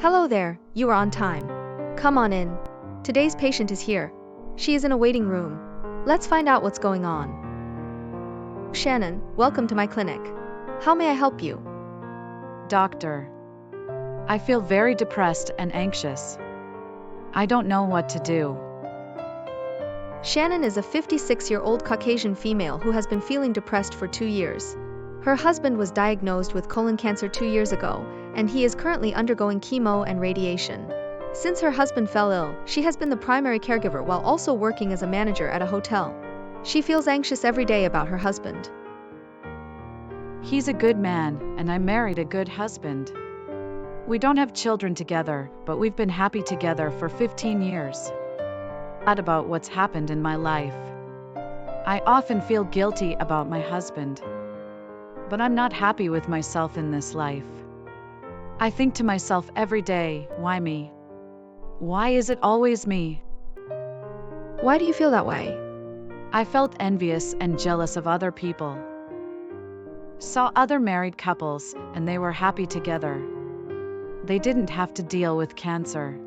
Hello there, you are on time. Come on in. Today's patient is here. She is in a waiting room. Let's find out what's going on. Shannon, welcome to my clinic. How may I help you? Doctor, I feel very depressed and anxious. I don't know what to do. Shannon is a 56-year-old Caucasian female who has been feeling depressed for 2 years. Her husband was diagnosed with colon cancer 2 years ago, and he is currently undergoing chemo and radiation. Since her husband fell ill, she has been the primary caregiver while also working as a manager at a hotel. She feels anxious every day about her husband. He's a good man, and I married a good husband. We don't have children together, but we've been happy together for 15 years. About what's happened in my life. I often feel guilty about my husband. But I'm not happy with myself in this life. I think to myself every day, why me? Why is it always me? Why do you feel that way? I felt envious and jealous of other people. Saw other married couples, and they were happy together. They didn't have to deal with cancer.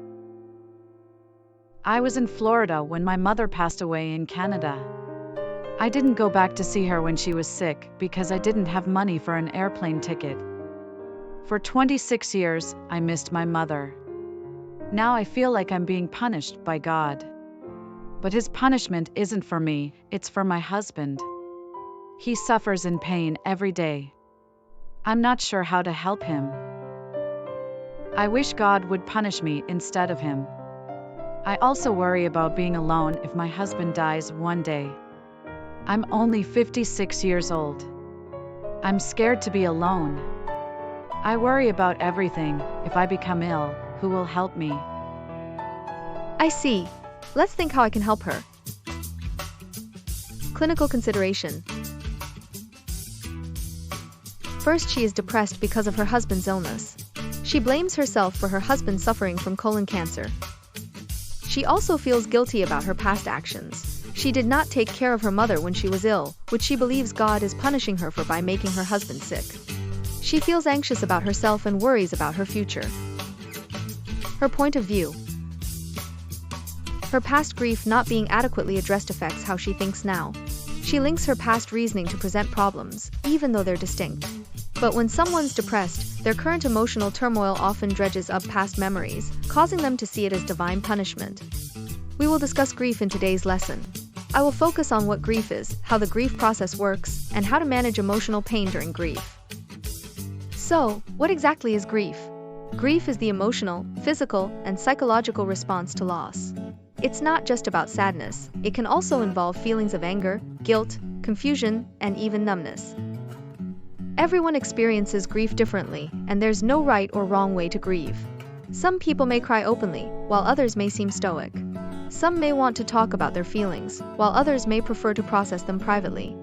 I was in Florida when my mother passed away in Canada. I didn't go back to see her when she was sick because I didn't have money for an airplane ticket. For 26 years, I missed my mother. Now I feel like I'm being punished by God. But his punishment isn't for me, it's for my husband. He suffers in pain every day. I'm not sure how to help him. I wish God would punish me instead of him. I also worry about being alone if my husband dies one day. I'm only 56 years old. I'm scared to be alone. I worry about everything. If I become ill, who will help me? I see. Let's think how I can help her. Clinical consideration. First, she is depressed because of her husband's illness. She blames herself for her husband suffering from colon cancer. She also feels guilty about her past actions. She did not take care of her mother when she was ill, which she believes God is punishing her for by making her husband sick. She feels anxious about herself and worries about her future. Her point of view. Her past grief not being adequately addressed affects how she thinks now. She links her past reasoning to present problems, even though they're distinct. But when someone's depressed, their current emotional turmoil often dredges up past memories, causing them to see it as divine punishment. We will discuss grief in today's lesson. I will focus on what grief is, how the grief process works, and how to manage emotional pain during grief. So, what exactly is grief? Grief is the emotional, physical, and psychological response to loss. It's not just about sadness, it can also involve feelings of anger, guilt, confusion, and even numbness. Everyone experiences grief differently, and there's no right or wrong way to grieve. Some people may cry openly, while others may seem stoic. Some may want to talk about their feelings, while others may prefer to process them privately.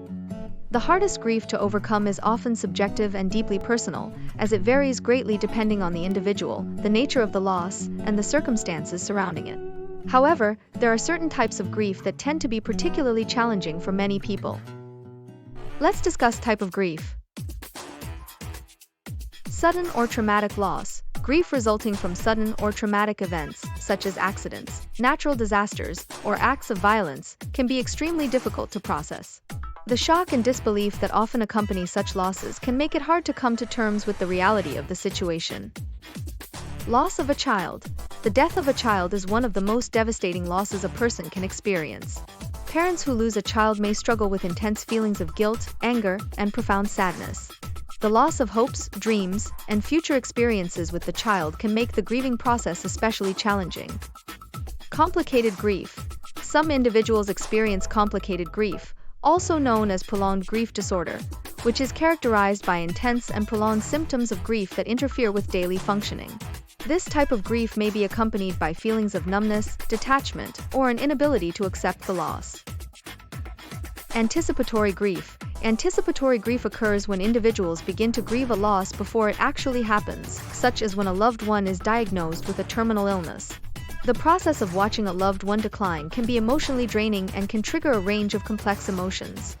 The hardest grief to overcome is often subjective and deeply personal, as it varies greatly depending on the individual, the nature of the loss, and the circumstances surrounding it. However, there are certain types of grief that tend to be particularly challenging for many people. Let's discuss type of grief. Sudden or traumatic loss. Grief resulting from sudden or traumatic events, such as accidents, natural disasters, or acts of violence, can be extremely difficult to process. The shock and disbelief that often accompany such losses can make it hard to come to terms with the reality of the situation. Loss of a child. The death of a child is one of the most devastating losses a person can experience. Parents who lose a child may struggle with intense feelings of guilt, anger, and profound sadness. The loss of hopes, dreams, and future experiences with the child can make the grieving process especially challenging. Complicated grief. Some individuals experience complicated grief, also known as prolonged grief disorder, which is characterized by intense and prolonged symptoms of grief that interfere with daily functioning. This type of grief may be accompanied by feelings of numbness, detachment, or an inability to accept the loss. Anticipatory grief. Anticipatory grief occurs when individuals begin to grieve a loss before it actually happens, such as when a loved one is diagnosed with a terminal illness. The process of watching a loved one decline can be emotionally draining and can trigger a range of complex emotions.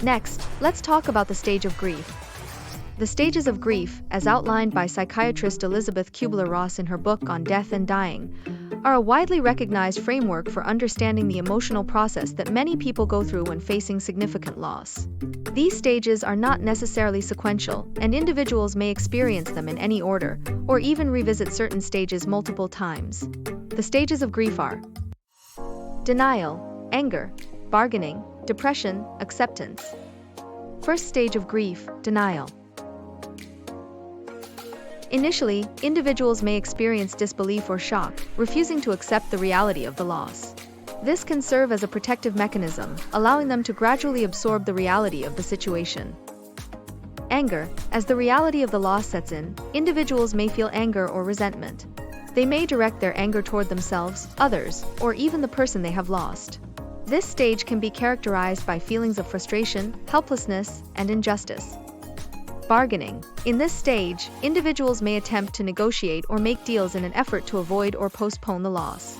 Next, let's talk about the stage of grief. The stages of grief, as outlined by psychiatrist Elizabeth Kubler-Ross in her book on death and dying, are a widely recognized framework for understanding the emotional process that many people go through when facing significant loss. These stages are not necessarily sequential, and individuals may experience them in any order, or even revisit certain stages multiple times. The stages of grief are denial, anger, bargaining, depression, acceptance. First stage of grief, denial. Initially, individuals may experience disbelief or shock, refusing to accept the reality of the loss. This can serve as a protective mechanism, allowing them to gradually absorb the reality of the situation. Anger. As the reality of the loss sets in, individuals may feel anger or resentment. They may direct their anger toward themselves, others, or even the person they have lost. This stage can be characterized by feelings of frustration, helplessness, and injustice. Bargaining. In this stage, individuals may attempt to negotiate or make deals in an effort to avoid or postpone the loss.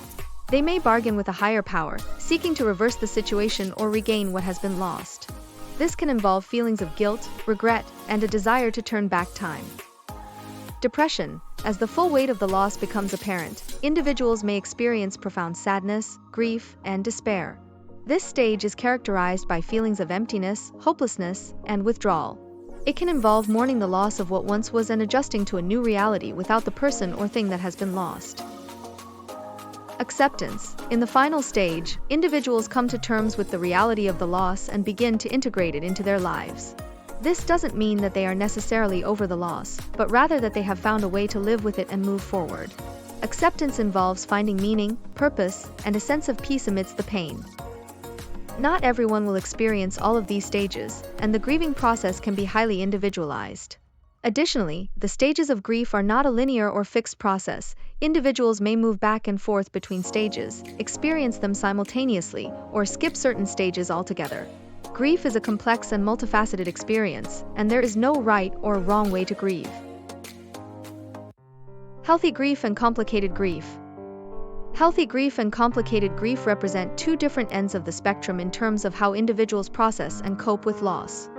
They may bargain with a higher power, seeking to reverse the situation or regain what has been lost. This can involve feelings of guilt, regret, and a desire to turn back time. Depression. As the full weight of the loss becomes apparent, individuals may experience profound sadness, grief, and despair. This stage is characterized by feelings of emptiness, hopelessness, and withdrawal. It can involve mourning the loss of what once was and adjusting to a new reality without the person or thing that has been lost. Acceptance. In the final stage, individuals come to terms with the reality of the loss and begin to integrate it into their lives. This doesn't mean that they are necessarily over the loss, but rather that they have found a way to live with it and move forward. Acceptance involves finding meaning, purpose, and a sense of peace amidst the pain. Not everyone will experience all of these stages, and the grieving process can be highly individualized. Additionally, the stages of grief are not a linear or fixed process. Individuals may move back and forth between stages, experience them simultaneously, or skip certain stages altogether. Grief is a complex and multifaceted experience, and there is no right or wrong way to grieve. Healthy grief and complicated grief. Healthy grief and complicated grief represent two different ends of the spectrum in terms of how individuals process and cope with loss.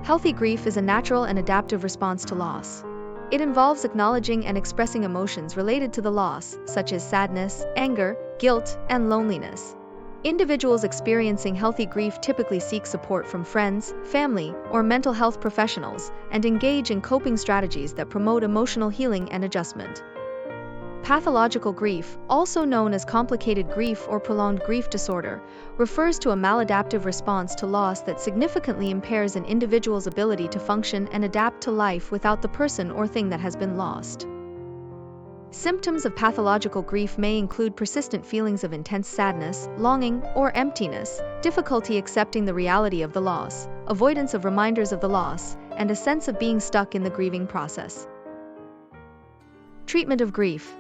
Healthy grief is a natural and adaptive response to loss. It involves acknowledging and expressing emotions related to the loss, such as sadness, anger, guilt, and loneliness. Individuals experiencing healthy grief typically seek support from friends, family, or mental health professionals, and engage in coping strategies that promote emotional healing and adjustment. Pathological grief, also known as complicated grief or prolonged grief disorder, refers to a maladaptive response to loss that significantly impairs an individual's ability to function and adapt to life without the person or thing that has been lost. Symptoms of pathological grief may include persistent feelings of intense sadness, longing, or emptiness, difficulty accepting the reality of the loss, avoidance of reminders of the loss, and a sense of being stuck in the grieving process. Treatment of grief.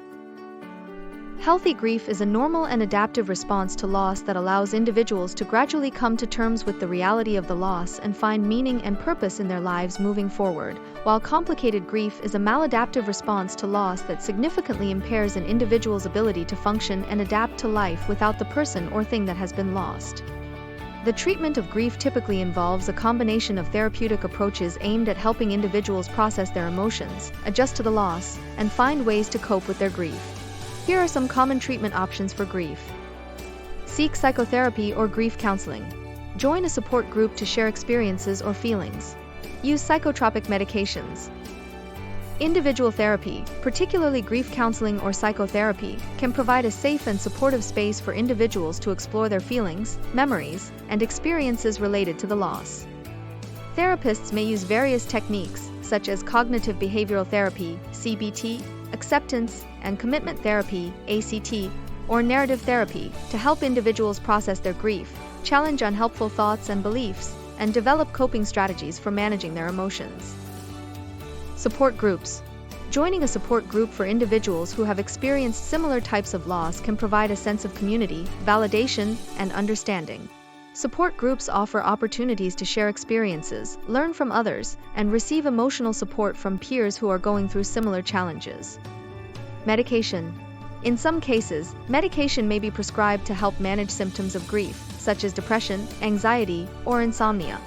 Healthy grief is a normal and adaptive response to loss that allows individuals to gradually come to terms with the reality of the loss and find meaning and purpose in their lives moving forward, while complicated grief is a maladaptive response to loss that significantly impairs an individual's ability to function and adapt to life without the person or thing that has been lost. The treatment of grief typically involves a combination of therapeutic approaches aimed at helping individuals process their emotions, adjust to the loss, and find ways to cope with their grief. Here are some common treatment options for grief. Seek psychotherapy or grief counseling. Join a support group to share experiences or feelings. Use psychotropic medications. Individual therapy, particularly grief counseling or psychotherapy, can provide a safe and supportive space for individuals to explore their feelings, memories, and experiences related to the loss. Therapists may use various techniques, such as cognitive behavioral therapy, CBT, acceptance and commitment therapy, ACT, or narrative therapy, to help individuals process their grief, challenge unhelpful thoughts and beliefs, and develop coping strategies for managing their emotions. Support groups. Joining a support group for individuals who have experienced similar types of loss can provide a sense of community, validation, and understanding. Support groups offer opportunities to share experiences, learn from others, and receive emotional support from peers who are going through similar challenges. Medication. In some cases, medication may be prescribed to help manage symptoms of grief, such as depression, anxiety, or insomnia.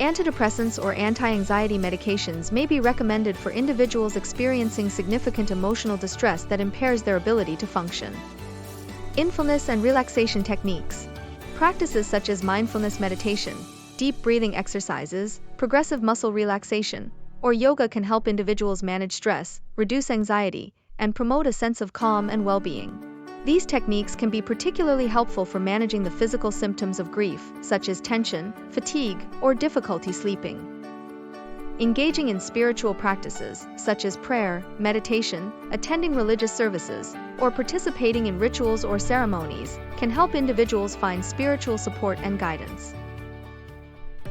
Antidepressants or anti-anxiety medications may be recommended for individuals experiencing significant emotional distress that impairs their ability to function. Mindfulness and relaxation techniques. Practices such as mindfulness meditation, deep breathing exercises, progressive muscle relaxation, or yoga can help individuals manage stress, reduce anxiety, and promote a sense of calm and well-being. These techniques can be particularly helpful for managing the physical symptoms of grief, such as tension, fatigue, or difficulty sleeping. Engaging in spiritual practices, such as prayer, meditation, attending religious services, or participating in rituals or ceremonies, can help individuals find spiritual support and guidance.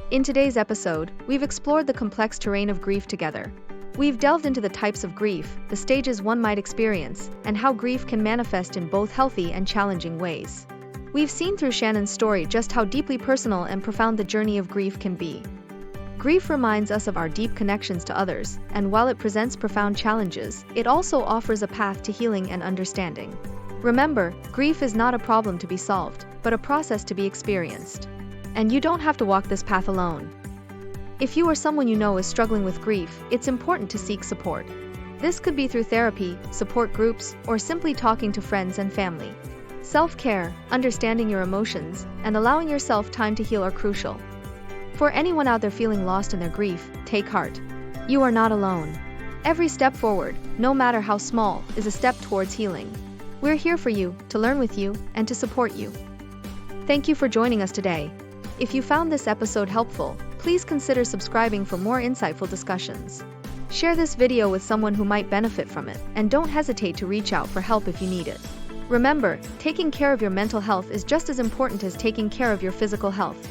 In today's episode, we've explored the complex terrain of grief together. We've delved into the types of grief, the stages one might experience, and how grief can manifest in both healthy and challenging ways. We've seen through Shannon's story just how deeply personal and profound the journey of grief can be. Grief reminds us of our deep connections to others, and while it presents profound challenges, it also offers a path to healing and understanding. Remember, grief is not a problem to be solved, but a process to be experienced. And you don't have to walk this path alone. If you or someone you know is struggling with grief, it's important to seek support. This could be through therapy, support groups, or simply talking to friends and family. Self-care, understanding your emotions, and allowing yourself time to heal are crucial. For anyone out there feeling lost in their grief, take heart. You are not alone. Every step forward, no matter how small, is a step towards healing. We're here for you, to learn with you, and to support you. Thank you for joining us today. If you found this episode helpful, please consider subscribing for more insightful discussions. Share this video with someone who might benefit from it, and don't hesitate to reach out for help if you need it. Remember, taking care of your mental health is just as important as taking care of your physical health.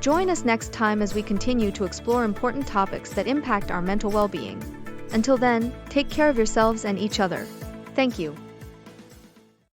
Join us next time as we continue to explore important topics that impact our mental well-being. Until then, take care of yourselves and each other. Thank you.